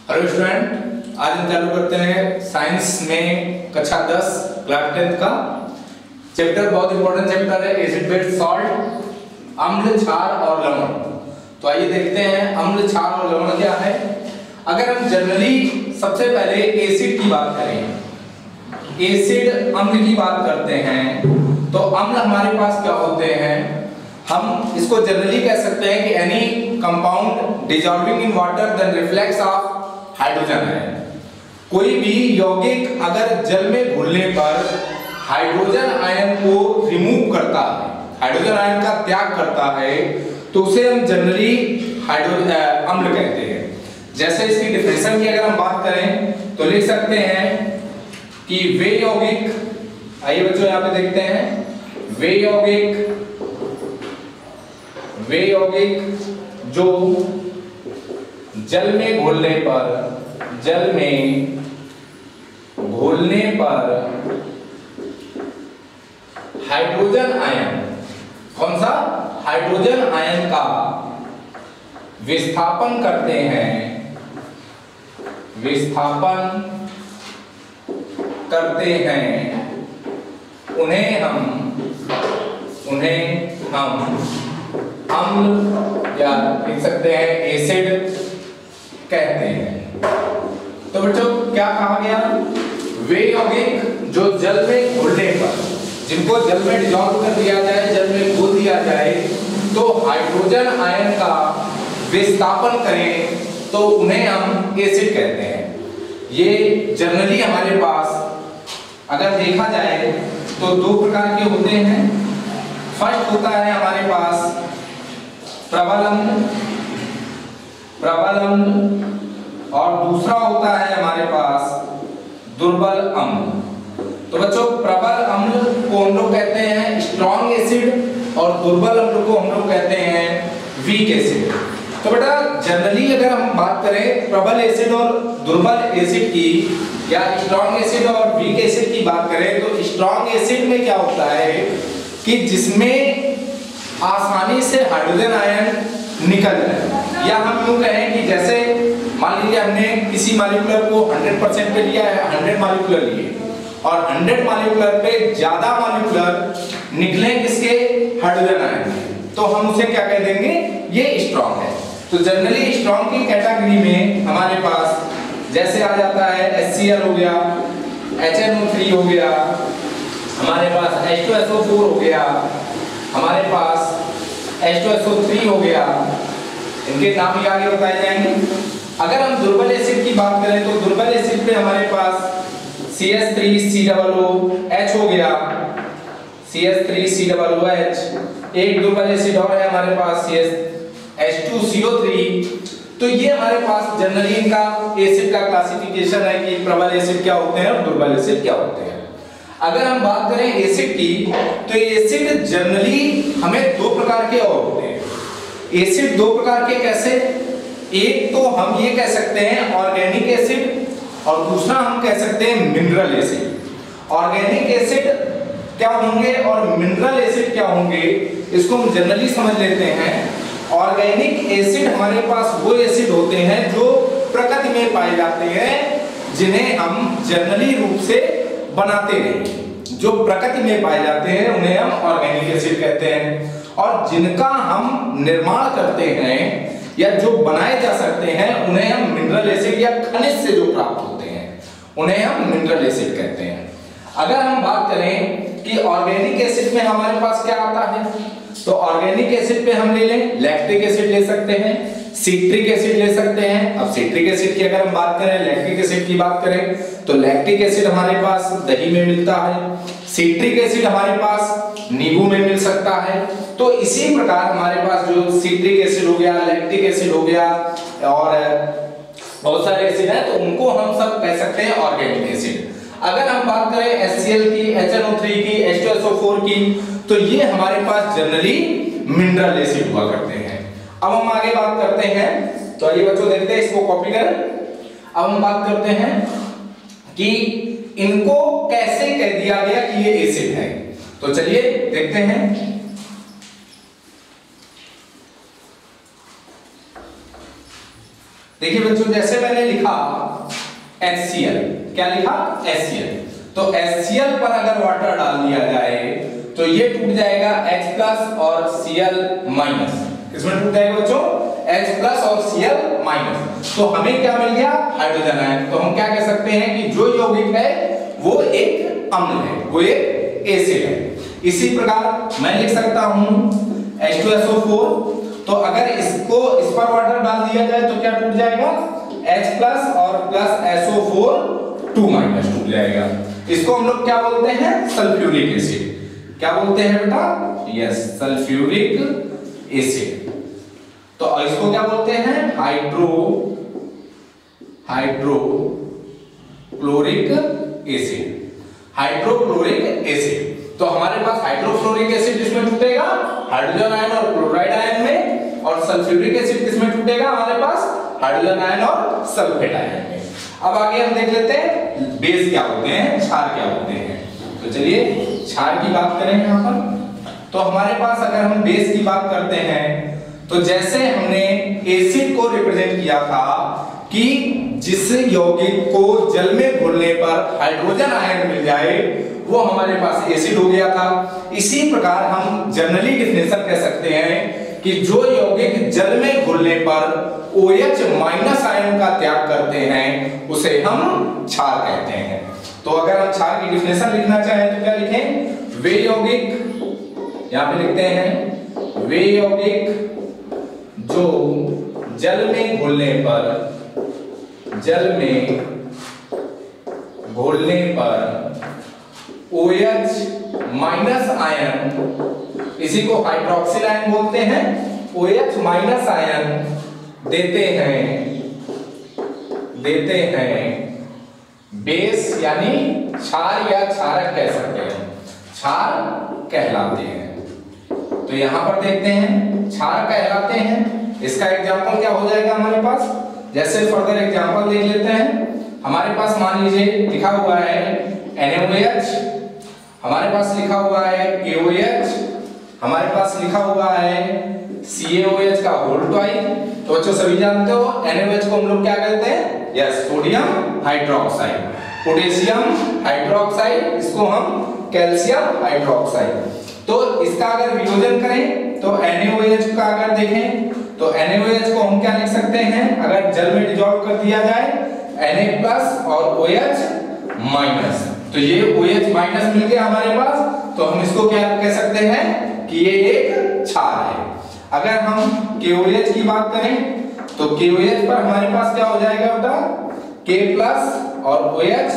Hello student, आज हम चालू करते हैं साइंस में कक्षा 10 क्लास 10 का चैप्टर। बहुत इंपॉर्टेंट चैप्टर है एसिड बेस सॉल्ट, अम्ल, क्षार और लवण। तो आइए देखते हैं अम्ल, क्षार और लवण क्या है। अगर हम जनरली सबसे पहले एसिड की बात करें, एसिड अम्ल की बात करते हैं, तो अम्ल हमारे पास क्या होते हैं, हम इसको जनरली कह सकते हैं कि any compound dissolving in water then reflex of hydrogen ion. कोई भी यौगिक अगर जल में घुलने पर हाइड्रोजन आयन को रिमूव करता है, हाइड्रोजन आयन का त्याग करता है, तो उसे हम जनरली अम्ल कहते हैं। जैसे इसकी डिफिनेशन की अगर हम बात करें तो लिख सकते हैं कि वे यौगिक, आइए बच्चों यहां पे देखते हैं, वे यौगिक जो जल में घुलने पर हाइड्रोजन आयन, कौन सा, हाइड्रोजन आयन का विस्थापन करते हैं, उन्हें हम अम्ल या लिख सकते हैं एसिड कहते हैं। तो बच्चों क्या कहा गया, वे यौगिक जो जल में घुलने पर, जिनको जल में डिसॉल्व कर दिया जाए, जल में घोल दिया जाए, तो हाइड्रोजन आयन का विस्थापन करें, तो उन्हें हम एसिड कहते हैं। ये जनरली हमारे पास अगर देखा जाए तो दो प्रकार के होते हैं। फर्स्ट होता है हमारे पास प्रबल अम्ल और दूसरा होता है हमारे पास दुर्बल अम्ल। तो बच्चों प्रबल अम्ल को हम लोग कहते हैं स्ट्रॉन्ग एसिड और दुर्बल अम्ल को हम लोग कहते हैं वीक एसिड। तो बेटा जनरली अगर हम बात करें प्रबल एसिड और दुर्बल एसिड की, या स्ट्रॉन्ग एसिड और वीक एसिड की बात करें, तो स्ट्रॉन्ग एसिड में क्या होता है कि जिसमें आसानी से हाइड्रोजन आयन निकल जाए, या हम यूं कहें कि जैसे मान लीजिए हमने किसी मॉलिक्यूलर को 100% पे लिया है, 100 मॉलिक्यूलर लिए और 100 मॉलिक्यूलर पे ज्यादा मॉलिक्यूलर निकले किसके, हाइड्रोजन आयन, तो हम उसे क्या कह देंगे, ये स्ट्रॉन्ग है। तो जनरली स्ट्रॉन्ग की कैटेगरी में हमारे पास जैसे आ जाता है HCl हो गया, HNO3 हो गया, हमारे पास H2SO4 हो गया, हमारे पास H2SO3 हो गया, इनके नाम भी आगे बताए जाएंगे। अगर हम दुर्बल एसिड की बात करें तो दुर्बल एसिड पे हमारे पास CH3COOH हो गया, CH3COOH, एक दुर्बल एसिड और है हमारे पास H2CO3। तो ये हमारे पास जनरली इनका एसिड का क्लासिफिकेशन है कि प्रबल एसिड क्या होते हैं और दुर्बल एसिड क्या होते हैं। अगर हम बात करें एसिड की, तो एसिड जनरली हमें दो प्रकार के और होते हैं। एसिड दो प्रकार के कैसे, एक तो हम ये कह सकते हैं ऑर्गेनिक एसिड और दूसरा हम कह सकते हैं मिनरल एसिड। ऑर्गेनिक एसिड क्या होंगे और मिनरल एसिड क्या होंगे, इसको हम जनरली समझ लेते हैं। ऑर्गेनिक एसिड हमारे पास वो एसिड होते हैं जो प्रकृति में पाए जाते हैं, जिन्हें हम जनरली रूप से बनाते नहीं, जो प्रकृति में पाए जाते हैं उन्हें हम ऑर्गेनिक एसिड कहते हैं। और जिनका हम निर्माण करते हैं या जो बनाए जा सकते हैं उन्हें हम मिनरल एसिड, या खनिज से जो प्राप्त होते हैं उन्हें हम मिनरल एसिड कहते हैं। अगर हम बात करें कि ऑर्गेनिक एसिड में हमारे पास क्या आता है, तो ऑर्गेनिक एसिड पे हम ले लें लैक्टिक एसिड ले सकते हैं, सिट्रिक एसिड ले सकते हैं। अब सिट्रिक एसिड की अगर हम बात करें, लैक्टिक एसिड की बात करें, तो लैक्टिक एसिड हमारे पास दही में मिलता है, सिट्रिक एसिड हमारे पास नींबू में मिल सकता है। तो इसी प्रकार हमारे पास जो सिट्रिक एसिड हो गया, लैक्टिक एसिड हो गया और बहुत सारे एसिड हैं, तो उनको हम सब कह सकते हैं ऑर्गेनिक एसिड। अगर हम बात करें HCl की, HNO3 की, H2SO4 की, तो ये हमारे पास जनरली मिनरल एसिड हुआ करते हैं। अब हम आगे बात करते हैं, तो ये बच्चों देखते हैं, इसको कॉपी करें। अब हम बात करते हैं कि इनको कैसे कह दिया गया कि ये एसिड है, तो चलिए देखते हैं। देखिए बच्चों, जैसे मैंने लिखा HCl, क्या लिखा HCl, तो HCl पर अगर वाटर डाल दिया जाए तो ये टूट जाएगा H प्लस और Cl माइनस। किसमें टूट जाएगा बच्चों? H प्लस और Cl माइनस। तो हमें क्या मिल गया? Hydrogen ion. तो हम क्या कह सकते हैं कि जो यौगिक है वो एक अम्ल है, वो एक एसिड है। इसी प्रकार मैं लिख सकता हूं H2SO4, तो अगर इसको इस पर वाटर डाल दिया जाए तो क्या टूट जाएगा? H प्लस और प्लस SO4 2 माइनस टूट जाएगा। इसको हम लोग क्या बोलते हैं? Sulphuric acid. क्या बोलते हैं बेटा? Yes, sulphuric acid. तो इसको क्या बोलते हैं? Hydrochloric acid. Hydrochloric acid. तो हमारे पास हाइड्रोफ्लोरिक एसिड किसमें टूटेगा? हाइड्रोजन आयन और क्लोराइड आयन में। और सल्फ्यूरिक एसिड किसमें टूटेगा हमारे पास? हाइड्रोजन आयन और सल्फेट आयन में। अब आगे हम देख लेते हैं बेस क्या होते हैं, क्षार क्या होते हैं। तो चलिए क्षार की बात करें यहां पर। तो हमारे पास अगर हम बेस की बात करते हैं तो जैसे हमने एसिड को रिप्रेजेंट किया था कि जिस यौगिक को जल में घुलने पर हाइड्रोजन आयन मिल जाए वो हमारे पास एसिड हो गया था। इसी प्रकार हम जनरली डिफिनेशन कह सकते हैं कि जो यौगिक जल में घुलने पर OH माइनस आयन का त्याग करते हैं उसे हम क्षार कहते हैं। तो अगर हम क्षार की डिफिनेशन लिखना चाहें तो क्या लिखें? वे यौगिक, यहां पे लिखते हैं वे यौगिक जो जल में घुलने पर OH माइनस आयन, इसी को हाइड्रोक्सिल आयन बोलते हैं, OH माइनस आयन देते हैं बेस यानी क्षार या क्षारक कह सकते हैं, क्षार कहलाते हैं। तो यहां पर देखते हैं क्षार कहलाते हैं। इसका एग्जांपल क्या हो जाएगा हमारे पास? जैसे फर्दर एग्जांपल देख लेते हैं। हमारे पास मान लीजिए लिखा हुआ है NaOH, हमारे पास लिखा हुआ है KOH, हमारे पास लिखा हुआ है CaOH का होल ट्वाइस। तो बच्चों सभी जानते हो NaOH को हम लोग क्या कहते हैं? Yes, sodium hydroxide. Potassium hydroxide, इसको हम कैल्शियम हाइड्रोक्साइड। तो इसका अगर वियोजन करें तो NaOH का अगर देखें तो NaOH को हम क्या लिख सकते हैं? अगर जल में डिसॉल्व कर दिया जाए Na प्लस और OH माइनस, तो ये OH माइनस मिल गया हमारे पास। तो हम इसको क्या कह सकते हैं कि ये एक क्षार है। अगर हम KOH की बात करें तो KOH पर हमारे पास क्या हो जाएगा बेटा? K प्लस और OH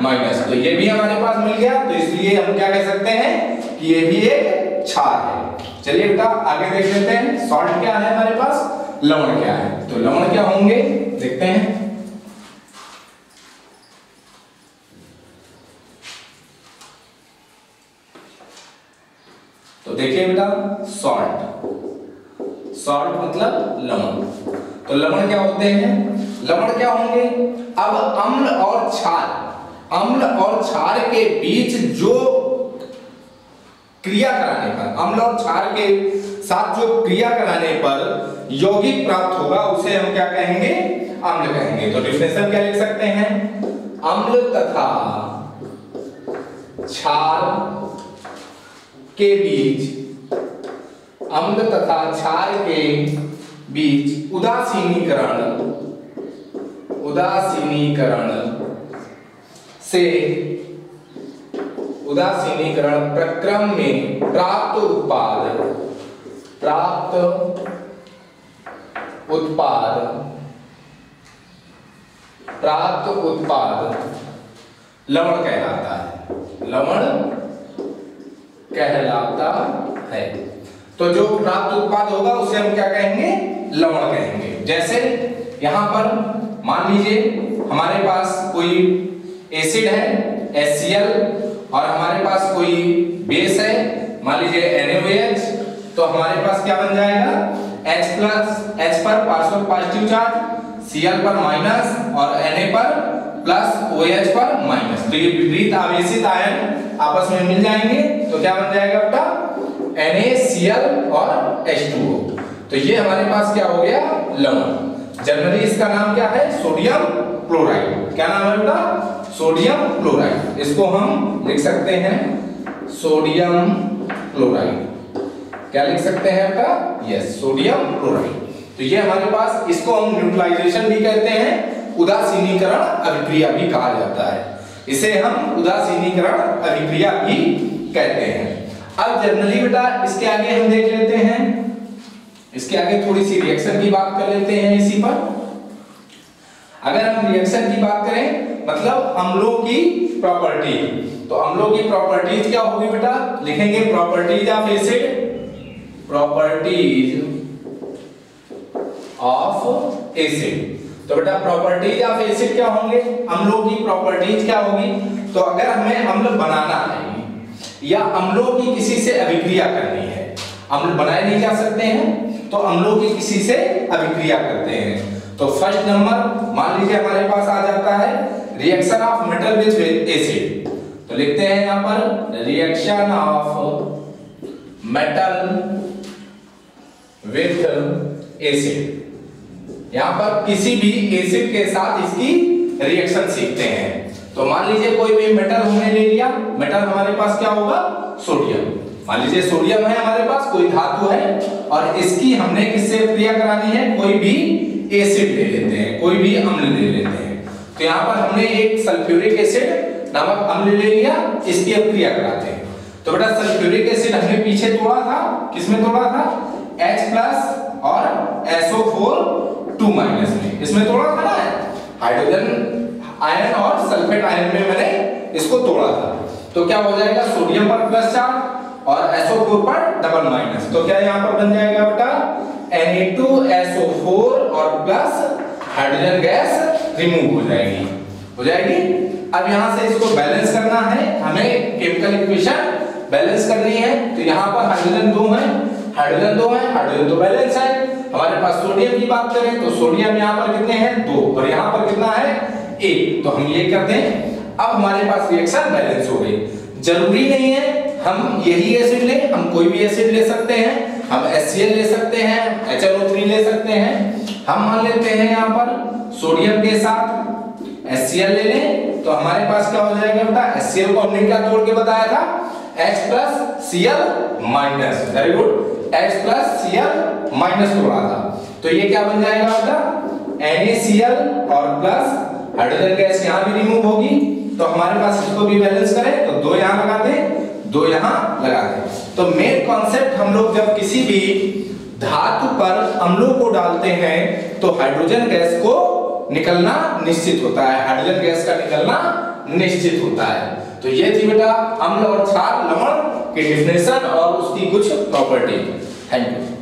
माइनस, तो ये भी हमारे पास मिल गया। तो इसलिए हम क्या कह सकते हैं कि ये भी एक क्षार है। चलिए बेटा आगे देख लेते हैं सॉल्ट क्या है हमारे पास, लवण क्या है। तो लवण क्या होंगे देखते हैं। तो देखिए बेटा सॉल्ट, सॉल्ट मतलब लवण। तो लवण क्या होते हैं? लवण क्या होंगे? अब अम्ल और क्षार के बीच जो क्रिया कराने पर, अम्ल और क्षार के साथ जो क्रिया कराने पर यौगिक प्राप्त होगा उसे हम क्या कहेंगे? अम्ल कहेंगे। तो डिफिनेशन क्या लिख सकते हैं? अम्ल तथा क्षार के बीच, अम्ल तथा क्षार के बीच उदासीनीकरण प्रक्रम में प्राप्त उत्पाद लवण कहलाता है। लवण कहलाता है। तो जो प्राप्त उत्पाद होगा उसे हम क्या कहेंगे? लवण कहेंगे। जैसे यहां पर मान लीजिए हमारे पास कोई एसिड है HCl और हमारे पास कोई बेस है मान लीजिए NaOH, तो हमारे पास क्या बन जाएगा? H पर पार्शियल पॉजिटिव चार्ज, Cl पर माइनस और Na पर प्लस, OH पर माइनस। तो ये विपरीत आवेशित आयन आपस में मिल जाएंगे तो क्या बन जाएगा बेटा? NaCl और H2O। तो ये हमारे पास क्या हो गया? लवण। जनरली इसका नाम क्या है? Sodium chloride. क्या नाम है बेटा? Sodium chloride. इसको हम लिख सकते हैं सोडियम क्लोराइड। क्या लिख सकते हैं बेटा? Yes, sodium chloride. तो ये हमारे पास, इसको हम न्यूट्रलाइजेशन भी कहते हैं, उदासीनीकरण अभिक्रिया भी कहा जाता है। इसे हम उदासीनीकरण अभिक्रिया भी कहते हैं। अब जनरली बेटा इसके आगे हम देख लेते हैं, इसके आगे थोड़ी सी रिएक्शन की बात कर लेते हैं इसी पर। अगर हम रिएक्शन की बात करें, मतलब अम्लों की प्रॉपर्टी, तो अम्लों की प्रॉपर्टीज क्या होगी बेटा? लिखेंगे properties of acid, properties of acid. तो बेटा प्रॉपर्टीज ऑफ एसिड क्या होंगे? अम्लों की प्रॉपर्टीज क्या होगी? तो अगर हमें अम्ल बनाना है या अम्लों की किसी से अभिक्रिया करनी है, अम्ल बनाए नहीं जा सकते हैं तो अम्लों की किसी से अभिक्रिया करते हैं। तो फर्स्ट नंबर मान लीजिए हमारे पास आ जाता है reaction of metal with acid. तो लिखते हैं यहां पर reaction of metal with acid. यहां पर किसी भी एसिड के साथ इसकी रिएक्शन सीखते हैं। तो मान लीजिए कोई भी मेटल हमने ले लिया, मेटल हमारे पास क्या होगा? सोडियम। मान लीजिए सोडियम है हमारे पास, कोई धातु है, और इसकी हमने किससे क्रिया करानी है? कोई भी एसिड ले लेते हैं, कोई भी अम्ल ले लेते हैं। तो यहाँ पर हमने एक सल्फ्यूरिक एसिड नामक अम्ल ले लिया, इसकी अब क्रिया कराते हैं। तो बेटा सल्फ्यूरिक एसिड हमने पीछे तोड़ा था, किसमें तोड़ा था? H+ और SO4 2- में, इसमें तोड़ा था ना, हाइड्रोजन आयन और सल्फेट आयन में मैंने इसको तोड़ा था। तो क्या हो जाएगा? सोडियम पर प्लस चार्ज और SO4 पर डबल माइनस। तो क्या यहाँ पर बन जाएगा बेटा? Na2SO4 और प्लस हाइड्रोजन गैस रिमूव हो जाएगी, हो जाएगी। अब यहाँ से इसको बैलेंस करना है, हमें केमिकल इक्वेशन बैलेंस करनी है। तो यहाँ पर हाइड्रोजन 2 है, हाइड्रोजन 2 है, हाइड्रोजन तो बैलेंस है। हमारे पास सोडियम की बात करें तो सोडियम यहाँ पर कितने हैं? 2, और यहाँ पर कितना है? 1। तो हम ये कर दें, अब हमारे पास रिएक्शन बैलेंस हो गई। जरूरी नहीं है हम यही एसिड लें, हम कोई भी एसिड ले सकते हैं, हम HCl ले सकते हैं, HNO3 ले सकते हैं। हम मान लेते हैं यहाँ पर सोडियम के साथ HCl ले लें, तो हमारे पास क्या हो जाएगा बेटा? HCl को हमने क्या तोड़ के बताया था? H+Cl-। वेरी गुड, H+Cl- तोड़ा था। तो ये क्या बन जाएगा बेटा? NaCl और प्लस हाइड्रोजन गैस यहाँ भी रिमूव होगी। तो हमारे पास इसको भी बैलेंस करें तो 2 यहाँ लगा दें, 2 यहाँ लगा दें। तो मेन कॉन्सेप्ट हम लोग जब किसी भी धातु पर अम्लों को डालते हैं तो हाइड्रोजन गैस को निकलना निश्चित होता है, हाइड्रोजन गैस का निकलना निश्चित होता है। तो ये थी बेटा अम्ल और क्षार लवण के डिफिनेशन और उसकी कुछ प्रॉपर्टी। Thank you.